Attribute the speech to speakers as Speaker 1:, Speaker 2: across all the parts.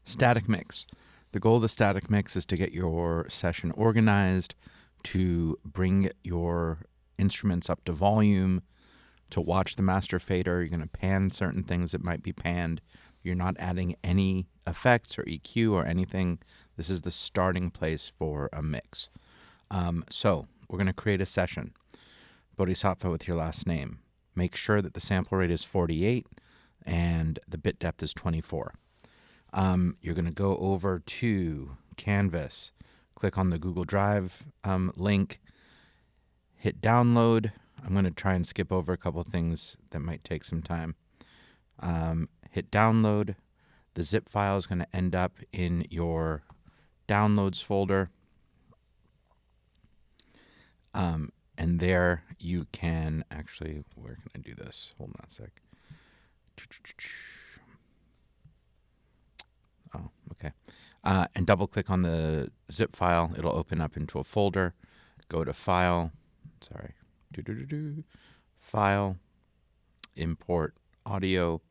Speaker 1: Static mix. The goal of the static mix is to get your session organized, to bring your instruments up to volume, to watch the master fader. You're going to pan certain things that might be panned. You're not adding any effects or EQ or anything. This is the starting place for a mix. So we're going to create a session. Bodhisattva with your last name. Make sure that the sample rate is 48 and the bit depth is 24. You're going to go over to Canvas, click on the Google Drive link, hit download. I'm going to try and skip over a couple of things that might take some time. Hit download. The zip file is going to end up in your downloads folder. And there you can actually, where can I do this? Hold on a sec. Oh, okay. And double click on the zip file. It'll open up into a folder. Go to File. File. Import audio.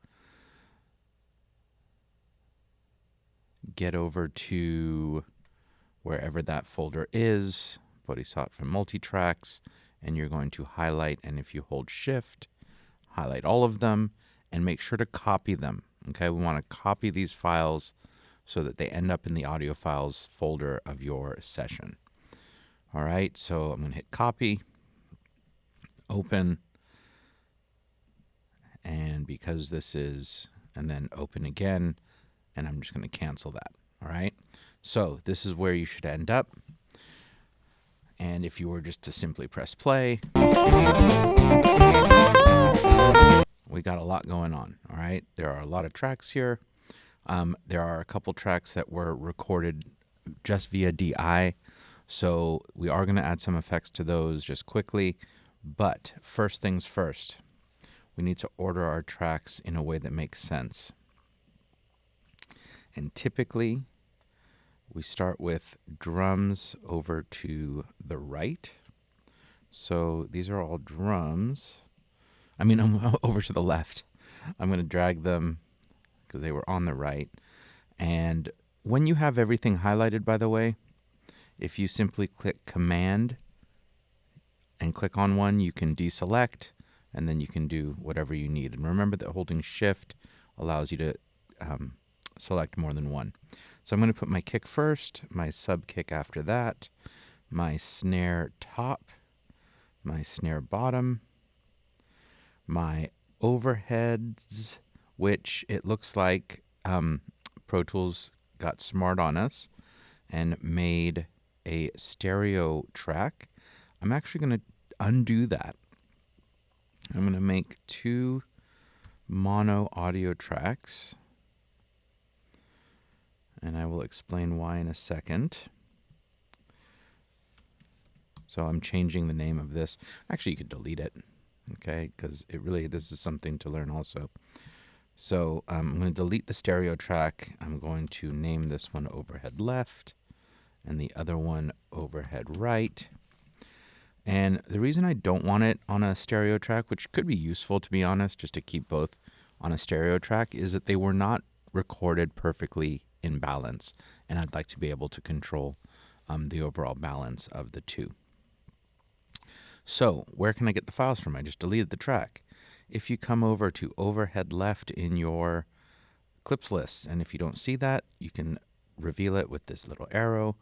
Speaker 1: Get over to wherever that folder is. Bodhisattva multitracks. And you're going to highlight. And if you hold Shift, highlight all of them. And make sure to copy them. Okay, we want to copy these files so that they end up in the audio files folder of your session. All right, so I'm going to hit copy, open, and because this is, and then open again, and I'm just going to cancel that. All right, so this is where you should end up. And if you were just to simply press play, we got a lot going on. All right, there are a lot of tracks here. There are a couple tracks that were recorded just via DI, so we are going to add some effects to those just quickly. But first things first, we need to order our tracks in a way that makes sense. And typically, we start with drums over to the right. So these are all drums. I'm over to the left. I'm going to drag them because they were on the right. And when you have everything highlighted, by the way, if you simply click Command and click on one, you can deselect, and then you can do whatever you need. And remember that holding Shift allows you to select more than one. So I'm going to put my kick first, my sub kick after that, my snare top, my snare bottom, my overheads, which it looks like Pro Tools got smart on us and made a stereo track. I'm actually going to undo that. I'm going to make 2 mono audio tracks, and I will explain why in a second. So I'm changing the name of this. Actually, you could delete it, okay, because this is something to learn also. So I'm going to delete the stereo track. I'm going to name this one overhead left and the other one overhead right. And the reason I don't want it on a stereo track, which could be useful to be honest, just to keep both on a stereo track, is that they were not recorded perfectly in balance. And I'd like to be able to control the overall balance of the two. So where can I get the files from? I just deleted the track. If you come over to overhead left in your clips list, and if you don't see that, you can reveal it with this little arrow.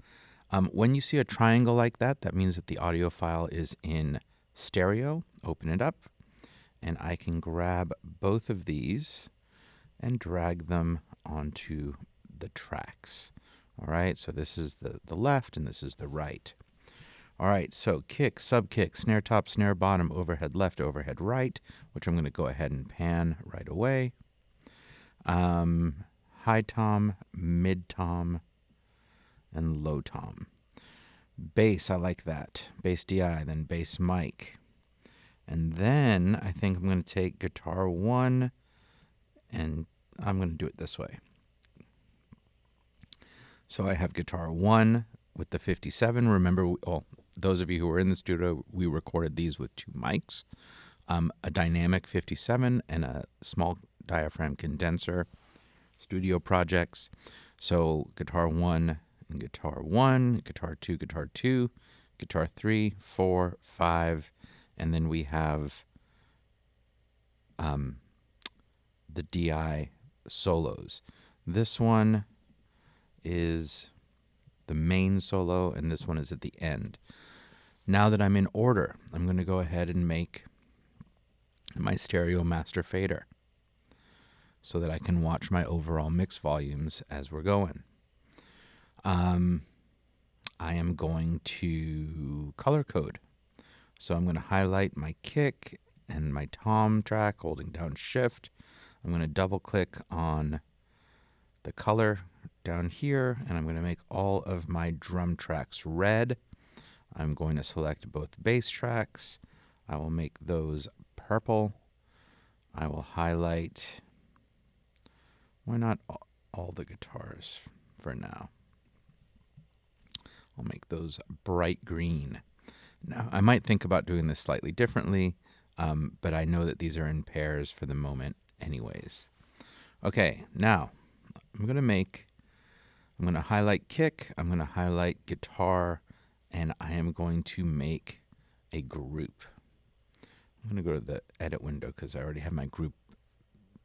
Speaker 1: When you see a triangle like that, that means that the audio file is in stereo. Open it up, and I can grab both of these and drag them onto the tracks. All right, so this is the left, and this is the right. All right, so kick, sub kick, snare top, snare bottom, overhead left, overhead right, which I'm going to go ahead and pan right away. High tom, mid tom, and low tom. Bass, I like that. Bass DI, then bass mic. And then I think I'm going to take guitar 1, and I'm going to do it this way. So I have guitar 1 with the 57. Remember, those of you who were in the studio, we recorded these with 2 mics, a dynamic 57 and a small diaphragm condenser, studio projects. So guitar 1 and guitar 1, guitar 2, guitar 2, guitar 3, 4, 5, and then we have the DI solos. This one is the main solo, and this one is at the end. Now that I'm in order, I'm going to go ahead and make my stereo master fader so that I can watch my overall mix volumes as we're going. I am going to color code. So I'm going to highlight my kick and my tom track, holding down shift. I'm going to double click on the color down here, and I'm going to make all of my drum tracks red. I'm going to select both bass tracks. I will make those purple. I will highlight, why not all the guitars for now? I'll make those bright green. Now, I might think about doing this slightly differently, but I know that these are in pairs for the moment anyways. Okay, now I'm going to highlight kick, I'm going to highlight guitar, and I am going to make a group. I'm going to go to the edit window because I already have my group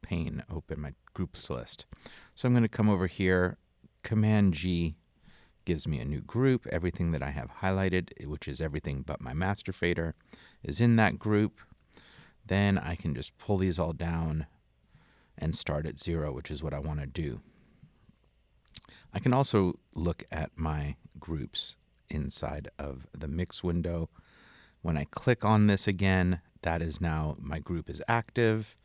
Speaker 1: pane open, my groups list. So I'm going to come over here, Command G gives me a new group. Everything that I have highlighted, which is everything but my master fader, is in that group. Then I can just pull these all down and start at 0, which is what I want to do. I can also look at my groups inside of the mix window. When I click on this again, that is now my group is active.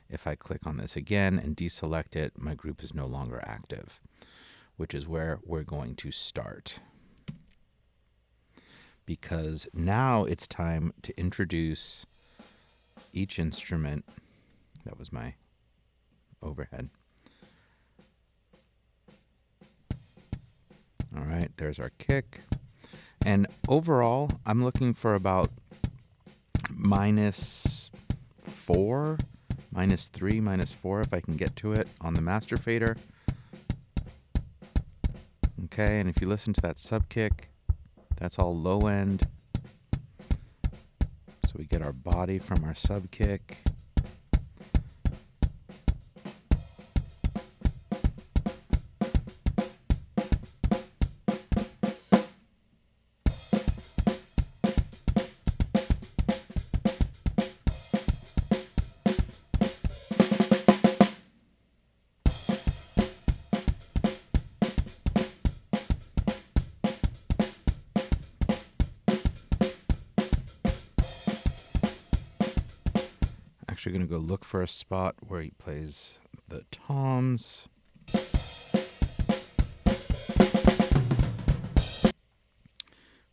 Speaker 1: If I click on this again and deselect it, my group is no longer active, which is where we're going to start. Because now it's time to introduce each instrument. That was my overhead. All right, there's our kick. And overall, I'm looking for about -4, -3, -4 if I can get to it on the master fader. Okay, and if you listen to that sub kick, that's all low end. So we get our body from our sub kick. Actually going to go look for a spot where he plays the toms.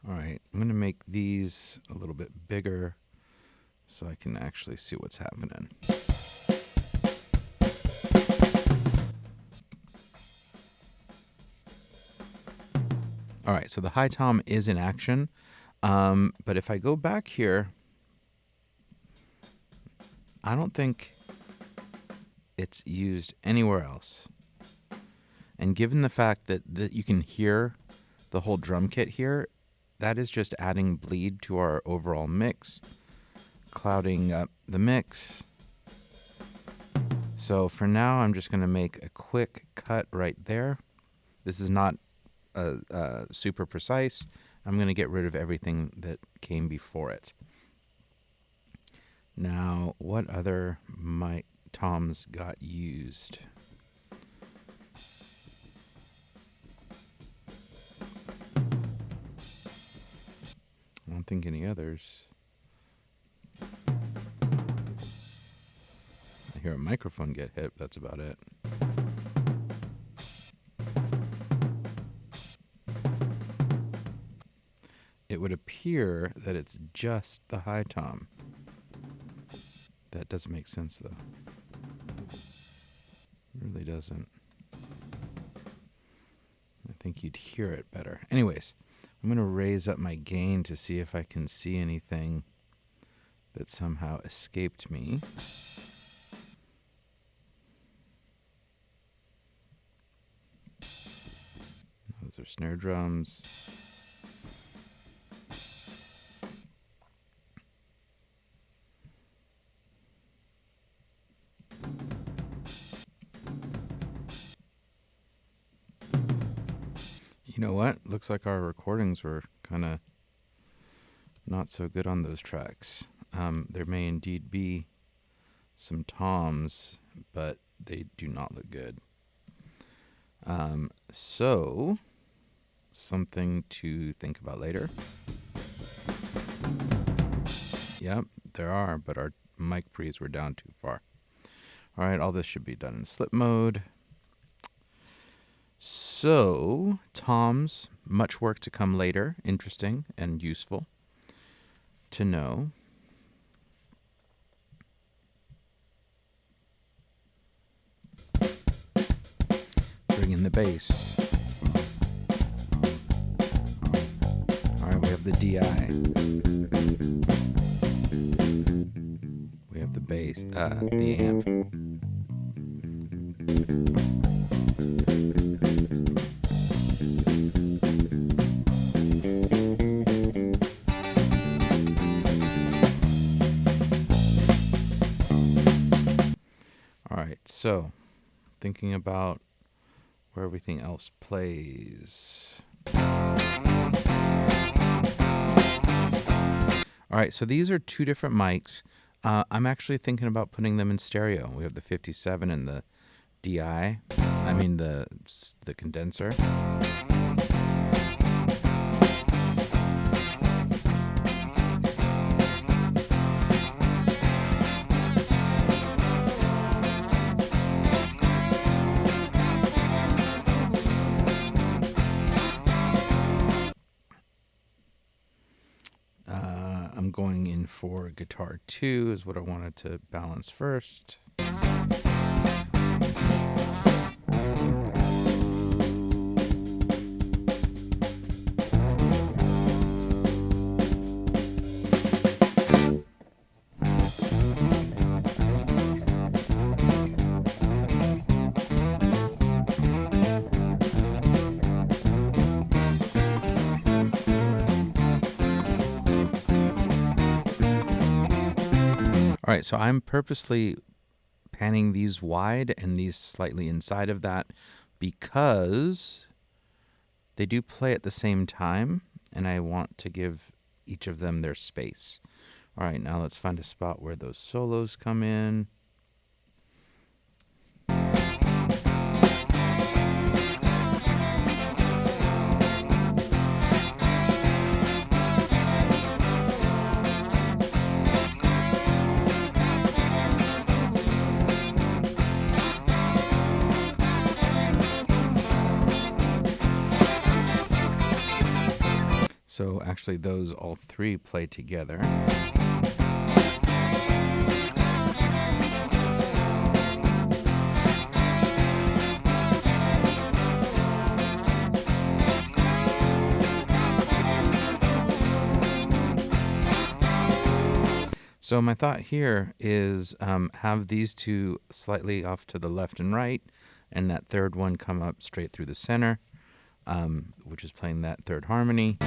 Speaker 1: All right, I'm going to make these a little bit bigger so I can actually see what's happening. All right, so the high tom is in action, but if I go back here, I don't think it's used anywhere else. And given the fact that you can hear the whole drum kit here, that is just adding bleed to our overall mix, clouding up the mix. So for now, I'm just going to make a quick cut right there. This is not super precise. I'm going to get rid of everything that came before it. Now, what other toms got used? I don't think any others. I hear a microphone get hit. That's about it. It would appear that it's just the high tom. That doesn't make sense, though. It really doesn't. I think you'd hear it better. Anyways, I'm going to raise up my gain to see if I can see anything that somehow escaped me. Those are snare drums. You know what? Looks like our recordings were kind of not so good on those tracks. There may indeed be some toms, but they do not look good. So, something to think about later. Yep, there are, but our mic pre's were down too far. All right, all this should be done in slip mode. So, toms, much work to come later. Interesting and useful to know. Bring in the bass. All right, we have the DI. We have the bass, the amp. All right, so thinking about where everything else plays. All right, so these are two different mics. I'm actually thinking about putting them in stereo. We have the 57 and the DI. I mean the condenser. I'm going in for guitar 2 is what I wanted to balance first. All right, so I'm purposely panning these wide and these slightly inside of that because they do play at the same time, and I want to give each of them their space. All right, now let's find a spot where those solos come in. So actually those all three play together. So my thought here is have these two slightly off to the left and right, and that third one come up straight through the center, which is playing that third harmony.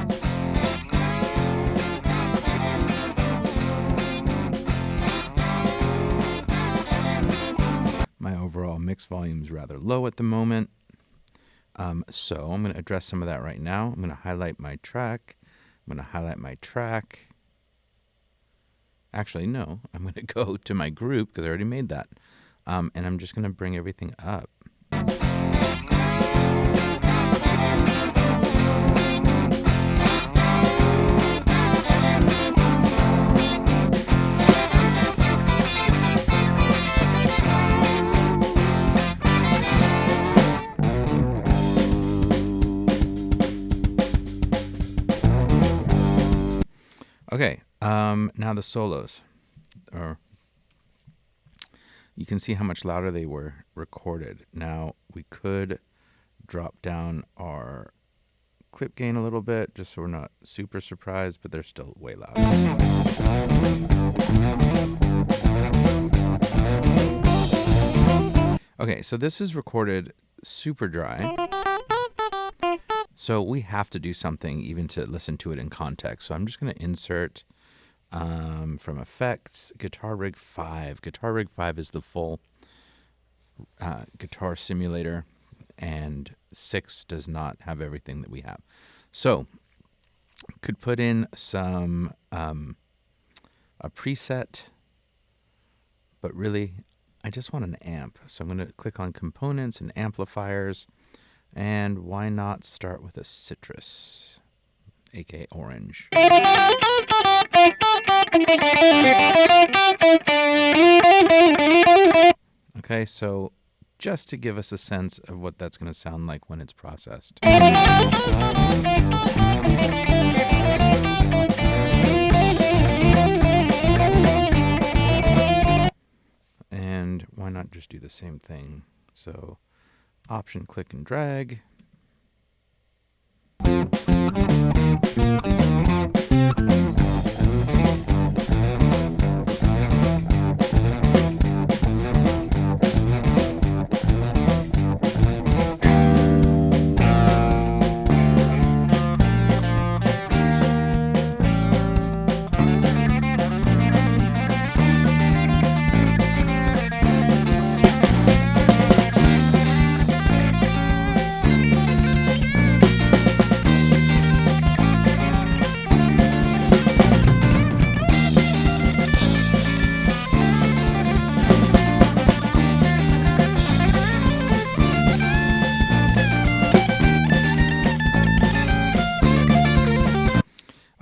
Speaker 1: My overall mix volume is rather low at the moment. So I'm going to address some of that right now. I'm going to highlight my track. Actually, no, I'm going to go to my group because I already made that. And I'm just going to bring everything up. Okay, now the solos. You can see how much louder they were recorded. Now, we could drop down our clip gain a little bit, just so we're not super surprised, but they're still way louder. Okay, so this is recorded super dry. So we have to do something even to listen to it in context. So I'm just going to insert from effects, Guitar Rig 5. Guitar Rig 5 is the full guitar simulator, and 6 does not have everything that we have. So could put in some a preset, but really I just want an amp. So I'm going to click on components and amplifiers, and why not start with a citrus, aka orange. Okay, so just to give us a sense of what that's going to sound like when it's processed. And why not just do the same thing? So Option, click and drag.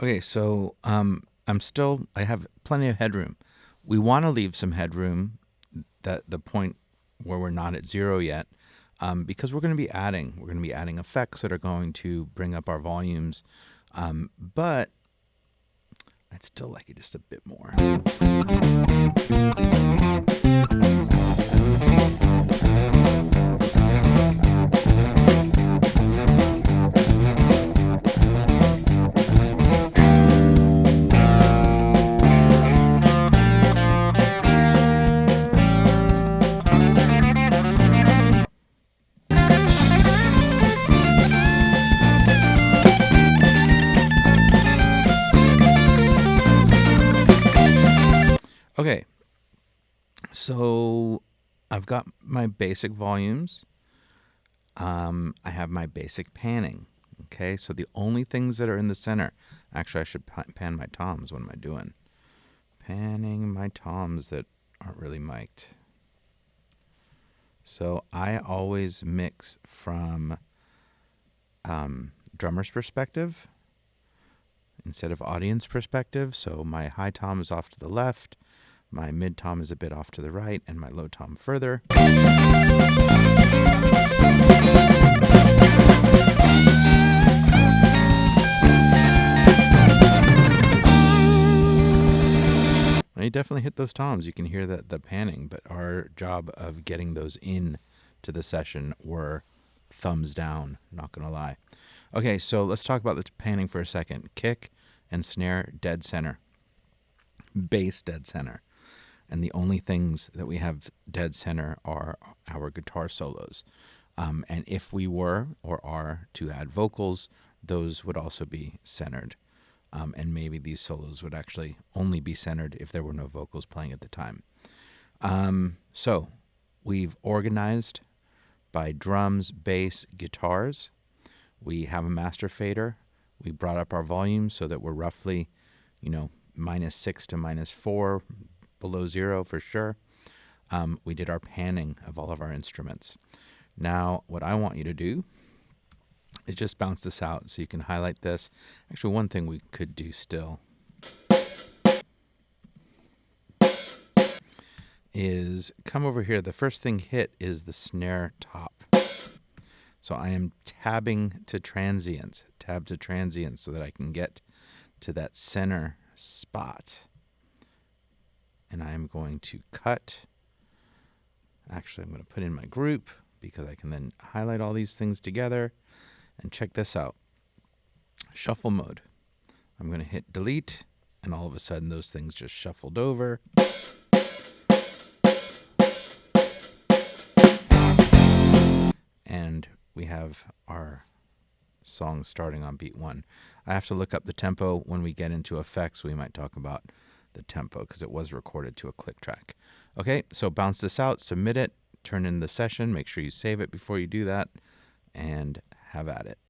Speaker 1: Okay, so I have plenty of headroom. We want to leave some headroom, that the point where we're not at 0 yet, because we're going to be adding effects that are going to bring up our volumes, but I'd still like it just a bit more. Okay, so I've got my basic volumes. I have my basic panning. Okay, so the only things that are in the center, actually I should pan my toms. What am I doing? Panning my toms that aren't really mic'd. So I always mix from drummer's perspective instead of audience perspective. So my high tom is off to the left, my mid tom is a bit off to the right, and my low tom further. Now you definitely hit those toms. You can hear the panning, but our job of getting those in to the session were thumbs down, not gonna lie. Okay, so let's talk about the panning for a second. Kick and snare dead center. Bass dead center. And the only things that we have dead center are our guitar solos. And if we were or are to add vocals, those would also be centered. And maybe these solos would actually only be centered if there were no vocals playing at the time. So we've organized by drums, bass, guitars. We have a master fader. We brought up our volume so that we're roughly, -6 to -4, below 0 for sure. We did our panning of all of our instruments. Now, what I want you to do is just bounce this out so you can highlight this. Actually, one thing we could do still is come over here. The first thing hit is the snare top. So I am tabbing to transients, tab to transients, so that I can get to that center spot. And I am going to cut. Actually, I'm going to put in my group because I can then highlight all these things together. And check this out. Shuffle mode. I'm going to hit delete, and all of a sudden those things just shuffled over. And we have our song starting on beat 1. I have to look up the tempo. When we get into effects, we might talk about the tempo because it was recorded to a click track. Okay, so bounce this out, submit it, turn in the session. Make sure you save it before you do that, and have at it.